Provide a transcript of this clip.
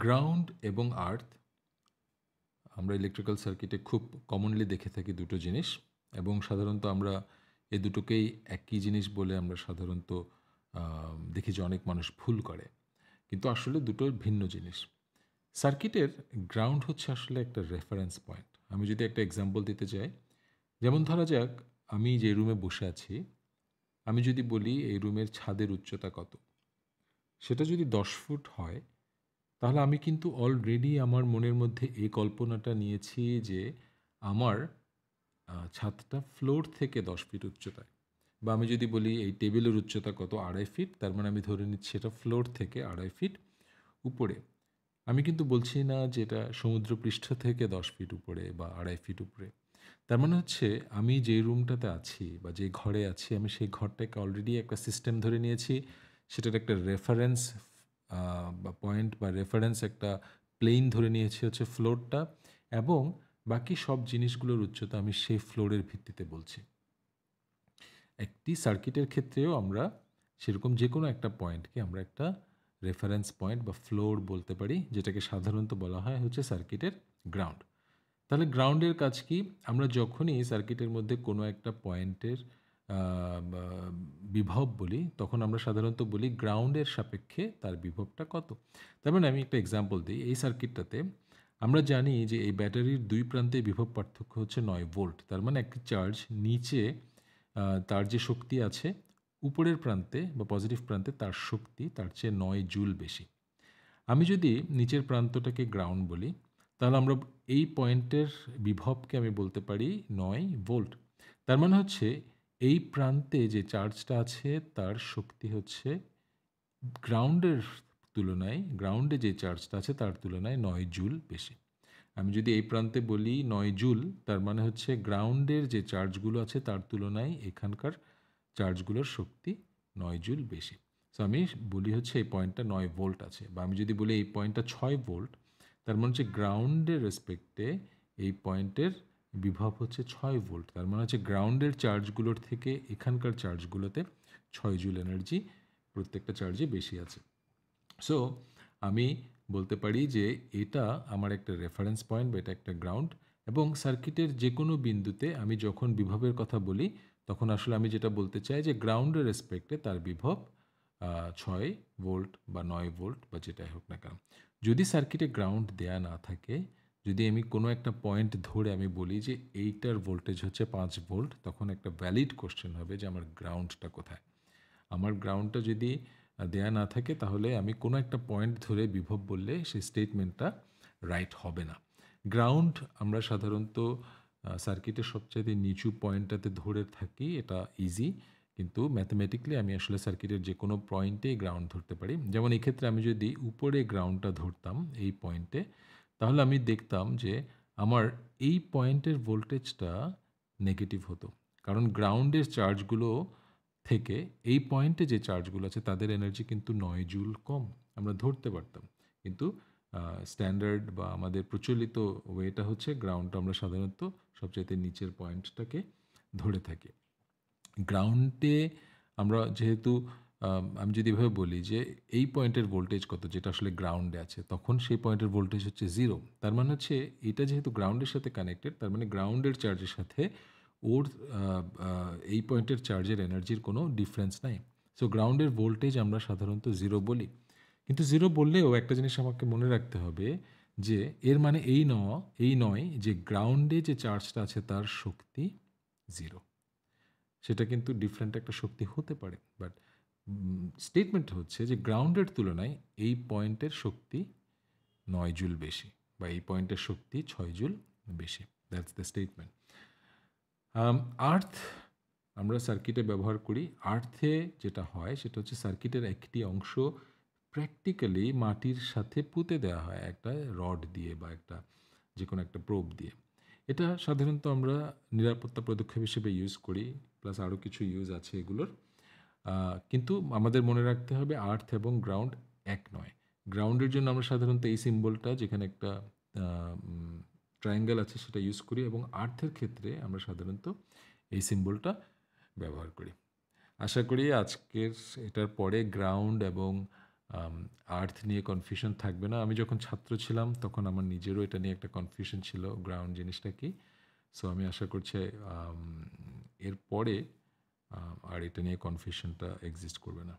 Ground এবং আর্থ আমরা electrical সার্কিটে খুব কমনলি দেখে থাকি দুটো জিনিস, এবং সাধারণত আমরা এ দুটোকেই একই জিনিস বলে আমরা সাধারণত দেখি যে অনেক মানুষ ভুল করে, কিন্তু আসলে দুটো ভিন্ন জিনিস। সার্কিটের গ্রাউন্ড হচ্ছে আসলে একটা রেফারেন্স পয়েন্ট। আমি যদি একটা এক্সাম্পল দিতে চাই, যেমন ধরা যাক আমি যে রুমে বসে আছি, আমি যদি বলি এই রুমের ছাদের উচ্চতা কত, সেটা যদি 10 ফুট হয়, তাহলে আমি কিন্তু অলরেডি আমার মনের মধ্যে এই কল্পনাটা নিয়েছি যে আমার ছাদটা ফ্লোর থেকে 10 ফিট উচ্চতায়। বা আমি যদি বলি এই টেবিলের উচ্চতা কত, 2.5 ফিট, তার মানে আমি ধরে নিচ্ছি এটা ফ্লোর থেকে 2.5 ফিট উপরে। আমি কিন্তু বলছি না যে এটা সমুদ্রপৃষ্ঠ থেকে 10 ফিট উপরে বা 2.5 ফিট উপরে। তার মানে হচ্ছে আমি যে রুমটাতে আছি বা যে ঘরে আছি, আমি সেই ঘরটাকে অলরেডি একটা সিস্টেম ধরে নিয়েছি, সেটার একটা রেফারেন্স বা পয়েন্ট বা রেফারেন্স একটা প্লেন ধরে নিয়েছি হচ্ছে ফ্লোরটা, এবং বাকি সব জিনিসগুলোর উচ্চতা আমি সেই ফ্লোরের ভিত্তিতে বলছি। একটি সার্কিটের ক্ষেত্রেও আমরা সেরকম যে কোনো একটা পয়েন্টকে আমরা একটা রেফারেন্স পয়েন্ট বা ফ্লোর বলতে পারি, যেটাকে সাধারণত বলা হয় হচ্ছে সার্কিটের গ্রাউন্ড। তাহলে গ্রাউন্ডের কাজ কি? আমরা যখনই সার্কিটের মধ্যে কোনো একটা পয়েন্টের বিভব বলি, তখন আমরা সাধারণত বলি গ্রাউন্ডের সাপেক্ষে তার বিভবটা কত। তার মানে আমি একটা এক্সাম্পল দিই। এই সার্কিটটাতে আমরা জানি যে এই ব্যাটারির দুই প্রান্তে বিভব পার্থক্য হচ্ছে 9 ভোল্ট। তার মানে একটি চার্জ নিচে তার যে শক্তি আছে, উপরের প্রান্তে বা পজিটিভ প্রান্তে তার শক্তি তার চেয়ে 9 জুল বেশি। আমি যদি নিচের প্রান্তটাকে গ্রাউন্ড বলি, তাহলে আমরা এই পয়েন্টের বিভবকে আমি বলতে পারি 9 ভোল্ট। তার মানে হচ্ছে এই প্রান্তে যে চার্জটা আছে তার শক্তি হচ্ছে গ্রাউন্ডের তুলনায়, গ্রাউন্ডে যে চার্জটা আছে তার তুলনায় 9 জুল বেশি। আমি যদি এই প্রান্তে বলি 9 জুল, তার মানে হচ্ছে গ্রাউন্ডের যে চার্জগুলো আছে তার তুলনায় এখানকার চার্জগুলোর শক্তি 9 জুল বেশি। সো আমি বলি হচ্ছে এই পয়েন্টটা 9 ভোল্ট আছে, বা আমি যদি বলি এই পয়েন্টটা 6 ভোল্ট, তার মানে হচ্ছে গ্রাউন্ডের রেসপেক্টে এই পয়েন্টের বিভব হচ্ছে 6 ভোল্ট। তার মানে হচ্ছে গ্রাউন্ডের চার্জগুলোর থেকে এখানকার চার্জগুলোতে 6 জুল এনার্জি প্রত্যেকটা চার্জে বেশি আছে। সো আমি বলতে পারি যে এটা আমার একটা রেফারেন্স পয়েন্ট বা এটা একটা গ্রাউন্ড, এবং সার্কিটের যে কোনো বিন্দুতে আমি যখন বিভবের কথা বলি, তখন আসলে আমি যেটা বলতে চাই যে গ্রাউন্ডের রেসপেক্টে তার বিভব 6 ভোল্ট বা 9 ভোল্ট বা যেটাই হোক না কেন। যদি সার্কিটে গ্রাউন্ড দেয়া না থাকে, যদি আমি কোনো একটা পয়েন্ট ধরে আমি বলি যে এইটার ভোল্টেজ হচ্ছে 5 ভোল্ট, তখন একটা ভ্যালিড কোশ্চেন হবে যে আমার গ্রাউন্ডটা কোথায়। আমার গ্রাউন্ডটা যদি দেয়া না থাকে, তাহলে আমি কোনো একটা পয়েন্ট ধরে বিভব বললে সেই স্টেটমেন্টটা রাইট হবে না। গ্রাউন্ড আমরা সাধারণত সার্কিটের সবচাইতে নিচু পয়েন্টটাতে ধরে থাকি, এটা ইজি। কিন্তু ম্যাথমেটিক্যালি আমি আসলে সার্কিটের যে কোনো পয়েন্টেই গ্রাউন্ড ধরতে পারি। যেমন এক্ষেত্রে আমি যদি উপরে গ্রাউন্ডটা ধরতাম এই পয়েন্টে, তাহলে আমি দেখতাম যে আমার এই পয়েন্টের ভোল্টেজটা নেগেটিভ হতো। কারণ গ্রাউন্ডের চার্জগুলো থেকে এই পয়েন্টে যে চার্জগুলো আছে তাদের এনার্জি কিন্তু 9 জুল কম, আমরা ধরতে পারতাম। কিন্তু স্ট্যান্ডার্ড বা আমাদের প্রচলিত ওয়েটা হচ্ছে গ্রাউন্ডটা আমরা সাধারণত সবচাইতে নিচের পয়েন্টটাকে ধরে থাকি। গ্রাউন্ডে আমরা যেহেতু আমি যদি এভাবে বলি যে এই পয়েন্টের ভোল্টেজ কত, যেটা আসলে গ্রাউন্ডে আছে, তখন সেই পয়েন্টের ভোল্টেজ হচ্ছে 0। তার মানে হচ্ছে এটা যেহেতু গ্রাউন্ডের সাথে কানেক্টেড, তার মানে গ্রাউন্ডের চার্জের সাথে ওর এই পয়েন্টের চার্জের এনার্জির কোনো ডিফারেন্স নাই। সো গ্রাউন্ডের ভোল্টেজ আমরা সাধারণত 0 বলি। কিন্তু 0 বললেও একটা জিনিস আমাকে মনে রাখতে হবে যে এর মানে এই নয় যে গ্রাউন্ডে যে চার্জটা আছে তার শক্তি 0। সেটা কিন্তু ডিফারেন্ট একটা শক্তি হতে পারে। বাট স্টেটমেন্ট হচ্ছে যে গ্রাউন্ডের তুলনায় এই পয়েন্টের শক্তি 9 জুল বেশি, বা এই পয়েন্টের শক্তি 6 জুল বেশি। That's the statement. আর্থ আমরা সার্কিটে ব্যবহার করি। আর্থে যেটা হয় সেটা হচ্ছে সার্কিটের একটি অংশ প্র্যাকটিক্যালি মাটির সাথে পুঁতে দেওয়া হয় একটা রড দিয়ে বা একটা যে কোনো একটা প্রোব দিয়ে। এটা সাধারণত আমরা নিরাপত্তা পদক্ষেপ হিসেবে ইউজ করি, প্লাস আরও কিছু ইউজ আছে এগুলোর। কিন্তু আমাদের মনে রাখতে হবে আর্থ এবং গ্রাউন্ড এক নয়। গ্রাউন্ডের জন্য আমরা সাধারণত এই সিম্বলটা, যেখানে একটা ট্রায়াঙ্গেল আছে, সেটা ইউজ করি, এবং আর্থের ক্ষেত্রে আমরা সাধারণত এই সিম্বলটা ব্যবহার করি। আশা করি আজকের এটার পরে গ্রাউন্ড এবং আর্থ নিয়ে কনফিউশন থাকবে না। আমি যখন ছাত্র ছিলাম তখন আমার নিজেরও এটা নিয়ে একটা কনফিউশন ছিল, গ্রাউন্ড জিনিসটা কি। সো আমি আশা করছি এরপরে আর এটা নিয়ে কনফিউশনটা এক্সিস্ট করবে না।